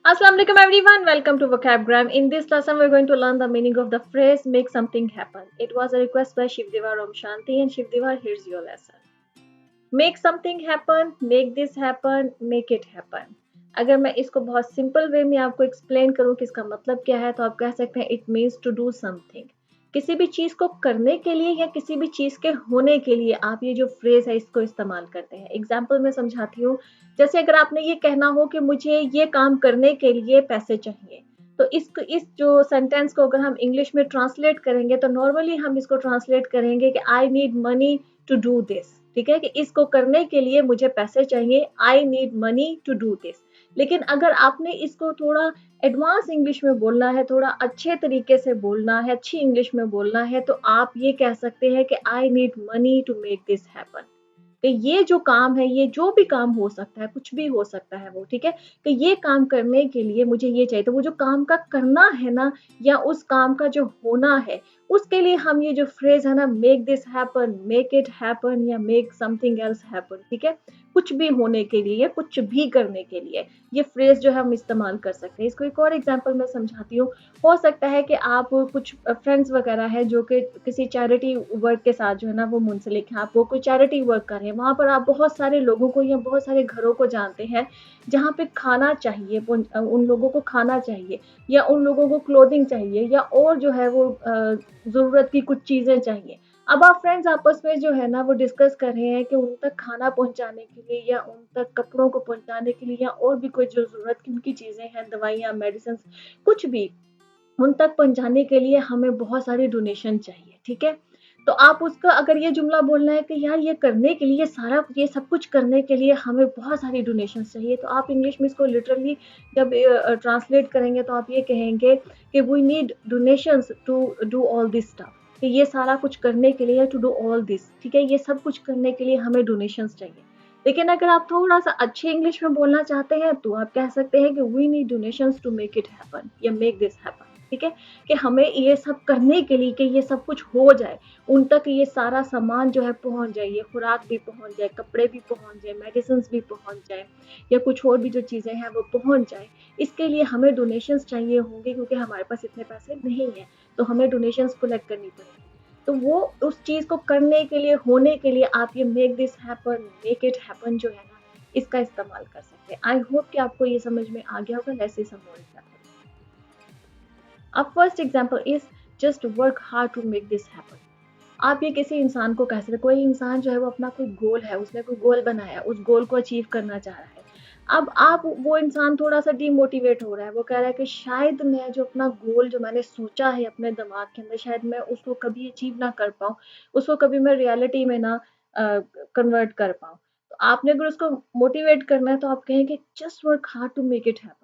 Assalamu alaikum everyone, welcome to Vocabgram. In this lesson, we're going to learn the meaning of the phrase make something happen. It was a request by Shivdeva Ram Shanti, and Shivdeva, here's your lesson. Make something happen, make this happen, make it happen. अगर मैं इसको बहुत simple way में आपको explain करूं कि इसका मतलब क्या है तो आप कह सकते हैं it means to do something. किसी भी चीज को करने के लिए या किसी भी चीज के होने के लिए आप ये जो फ्रेज है इसको इस्तेमाल करते हैं। एग्जाम्पल में समझाती हूँ। जैसे अगर आपने ये कहना हो कि मुझे ये काम करने के लिए पैसे चाहिए, तो इस जो सेंटेंस को अगर हम इंग्लिश में ट्रांसलेट करेंगे तो नॉर्मली हम इसको ट्रांसलेट करेंगे कि I need money to do this. ठीक है कि इसको करने के लिए मुझे पैसे चाहिए, I need money to do this. लेकिन अगर आपने इसको थोड़ा एडवांस इंग्लिश में बोलना है, थोड़ा अच्छे तरीके से बोलना है, अच्छी इंग्लिश में बोलना है, तो आप ये कह सकते हैं कि I need money to make this happen. कि ये जो काम है, ये जो भी काम हो सकता है, कुछ भी हो सकता है वो, ठीक है? कि ये काम करने के लिए मुझे ये चाहिए, तो वो जो काम का करना है ना, या उस काम का जो होना है, उसके लिए हम ये जो फ्रेज है ना, make this happen, make it happen या मेक समथिंग एल्स हैपन, ठीक है? कुछ भी होने के लिए या कुछ भी करने के लिए ये फ्रेज जो है हम इस्तेमाल कर सकते हैं। इसको एक और एग्जांपल मैं समझाती हूँ। हो सकता है कि आप कुछ फ्रेंड्स वगैरह है जो कि किसी चैरिटी वर्क के साथ जो है ना वो मुंसलिक हैं, आप वो कोई चैरिटी वर्क कर रहे हैं, वहाँ पर आप बहुत सारे लोगों को या बहुत सारे घरों को जानते हैं जहाँ पे खाना चाहिए, उन लोगों को खाना चाहिए, या उन लोगों को क्लोथिंग चाहिए, या और जो है वो ज़रूरत की कुछ चीज़ें चाहिए। अब आप फ्रेंड्स आपस में जो है ना वो डिस्कस कर रहे हैं कि उन तक खाना पहुँचाने के लिए या उन तक कपड़ों को पहुँचाने के लिए या और भी कोई जो ज़रूरत की उनकी चीज़ें हैं, दवाइयाँ, मेडिसिन्स, कुछ भी, उन तक पहुँचाने के लिए हमें बहुत सारी डोनेशन चाहिए, ठीक है? तो आप उसका अगर ये जुमला बोलना है कि यार ये करने के लिए ये सब कुछ करने के लिए हमें बहुत सारी डोनेशंस चाहिए, तो आप इंग्लिश में इसको लिटरली जब ट्रांसलेट करेंगे तो आप ये कहेंगे कि we need donations to do all this stuff. कि ये सारा कुछ करने के लिए टू डू ऑल दिस, ठीक है? ये सब कुछ करने के लिए हमें डोनेशंस चाहिए। लेकिन अगर आप थोड़ा-सा अच्छे इंग्लिश में बोलना चाहते हैं तो आप कह सकते हैं कि we need donations to make it happen या मेक दिस हैपन, ठीक है? कि हमें ये सब करने के लिए कि ये सब कुछ हो जाए, उन तक ये सारा सामान जो है पहुँच जाए, ये खुराक भी पहुँच जाए, कपड़े भी पहुँच जाए, मेडिसिन्स भी पहुँच जाए, या कुछ और भी जो चीज़ें हैं वो पहुँच जाए। इसके लिए हमें डोनेशंस चाहिए होंगे क्योंकि हमारे पास इतने पैसे नहीं हैं, तो हमें डोनेशंस कलेक्ट करनी पड़ेगी। तो वो उस चीज़ को करने के लिए, होने के लिए आप ये make this happen, make it happen जो है ना, इसका इस्तेमाल कर सकते हैं। आई होप कि आपको ये समझ में आ गया होगा। Let's see some more example. अब first example is just work hard to make this happen. आप ये किसी इंसान को कह सकते हैं, कोई इंसान जो है वो अपना कोई गोल है, उसने कोई गोल बनाया, उस गोल को अचीव करना चाह रहा है। अब आप वो इंसान थोड़ा-सा डिमोटिवेट हो रहा है, वो कह रहा है कि शायद मैं जो अपना गोल जो मैंने सोचा है अपने दिमाग के अंदर, शायद मैं उसको कभी अचीव ना कर पाऊँ, उसको कभी मैं रियलिटी में ना कन्वर्ट कर पाऊँ। तो आपने अगर उसको मोटिवेट करना है तो आप कहेंगे just work hard to make it happen.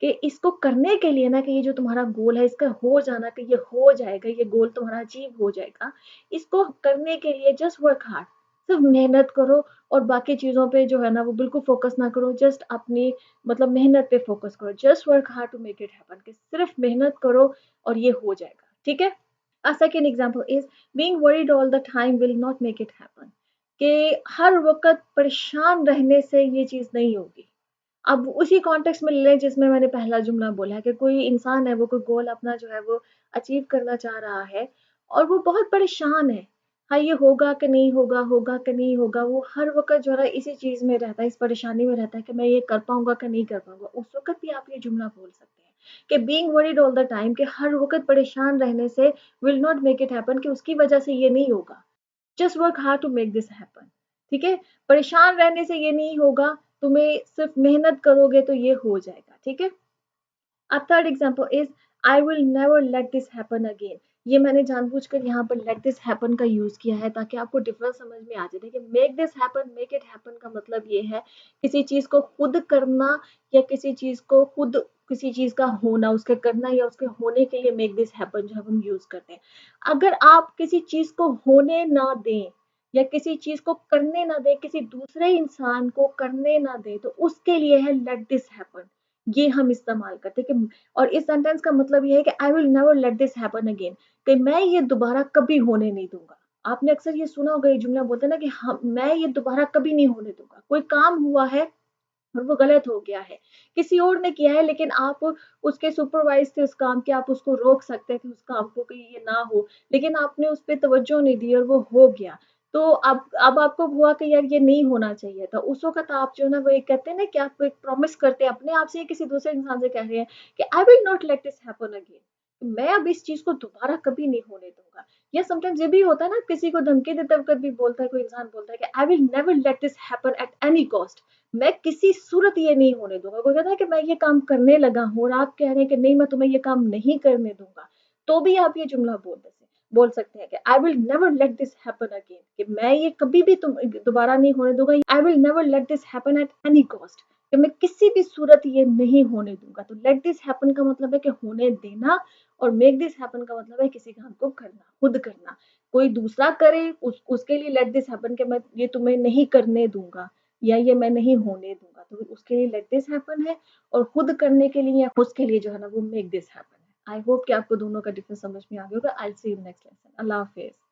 कि इसको करने के लिए ना, कि ये जो तुम्हारा गोल है इसका हो जाना, कि ये हो जाएगा, ये गोल तुम्हारा अचीव हो जाएगा। इसको करने के लिए जस्ट वर्क हार्ड, सिर्फ मेहनत करो, और बाकी चीज़ों पे जो है ना वो बिल्कुल फ़ोकस ना करो, जस्ट अपनी मतलब मेहनत पे फ़ोकस करो। Just work hard to make it happen, कि सिर्फ मेहनत करो और ये हो जाएगा, ठीक है? A second example is being worried all the time will not make it happen। कि हर वक़्त परेशान रहने से ये चीज़ नहीं होगी। अब उसी कॉन्टेक्स्ट में ले लें जिसमें मैंने पहला जुमला बोला है कि कोई इंसान है, वो कोई गोल अपना जो है वो अचीव करना चाह रहा है और वो बहुत परेशान है। हाँ, ये होगा कि नहीं होगा, होगा कि नहीं होगा, वो हर वक़्त जो है ना इसी चीज़ में रहता है, इस परेशानी में रहता है कि मैं ये कर पाऊँगा कि नहीं कर पाऊँगा। उस वक़्त भी आप ये जुमला बोल सकते हैं कि being worried all the time, कि हर वक़्त परेशान रहने से will not make it happen, कि उसकी वज़ह से ये नहीं होगा। Just work hard to make this happen, ठीक है? परेशान रहने से ये नहीं होगा, तुम्हें सिर्फ मेहनत करोगे तो ये हो जाएगा, ठीक है? अब third example is I will never let this happen again. ये मैंने जानबूझकर यहाँ पर लेट दिस हैपन का यूज किया है ताकि आपको डिफरेंस समझ में आ जाए। देखिए, make this happen, make it happen का मतलब ये है किसी चीज को खुद करना, या किसी चीज को खुद, किसी चीज का होना, उसके करना या उसके होने के लिए मेक दिस हैपन जो है हम यूज करते हैं। अगर आप किसी चीज को होने ना दें या किसी चीज को करने ना दें, किसी दूसरे इंसान को करने ना दें, तो उसके लिए है लेट दिस हैपन। ये हम इस्तेमाल करते हैं कि, और इस सेंटेंस का मतलब ये है कि I will never let this happen again, कि मैं ये दोबारा कभी होने नहीं दूंगा। आपने अक्सर ये सुना होगा, ये जुमला बोलते हैं ना कि हम मैं ये दोबारा कभी नहीं होने दूंगा। कोई काम हुआ है, और वो गलत हो गया है। किसी और ने किया है लेकिन आप उसके सुपरवाइज़ थे उस काम के, आप उसको रोक सकते थे उस काम को कि ये ना हो, लेकिन आपने उस पे तवज्जो नहीं दी और वो हो गया। तो अब आपको हुआ कि यार ये नहीं होना चाहिए था। उस वक़्त आप जो है ना वो एक कहते हैं ना कि आप एक प्रॉमिस करते हैं अपने आप से या किसी दूसरे इंसान से कह रहे हैं कि I will not let this happen again. मैं अब इस चीज़ को दोबारा कभी नहीं होने दूँगा। या समटाइम्स ये भी होता है ना किसी को धमकी देते वक़्त भी बोलता है कोई इंसान बोलता है कि I will never let this happen at any cost. मैं किसी सूरत ये नहीं होने दूँगा। कोई कहता है कि मैं ये काम करने लगा हूँ और आप कह रहे हैं कि नहीं मैं तुम्हें ये काम नहीं करने दूँगा। तो भी आप ये जुमला बोल सकते हैं कि I will never let this happen again कि मैं ये कभी भी तुम दोबारा नहीं होने दूँगा। I will never let this happen at any cost कि मैं किसी भी सूरत ये नहीं होने दूँगा। तो लेट दिस हैपन का मतलब है कि होने देना और मेक दिस हैपन का मतलब है किसी काम को करना, खुद करना। कोई दूसरा करे उसके लिए लेट दिस हैपन कि मैं ये तुम्हें नहीं करने दूँगा। या ये मैं नहीं होने दूँगा। तो उसके लिए लेट दिस हैपन है और खुद करने के लिए या उसके लिए जो है ना वो मेक दिस हैपन है। आई होप कि आपको दोनों का डिफरेंस समझ में आ गया होगा। I will see you next lesson. अल्लाह हाफ़िज़।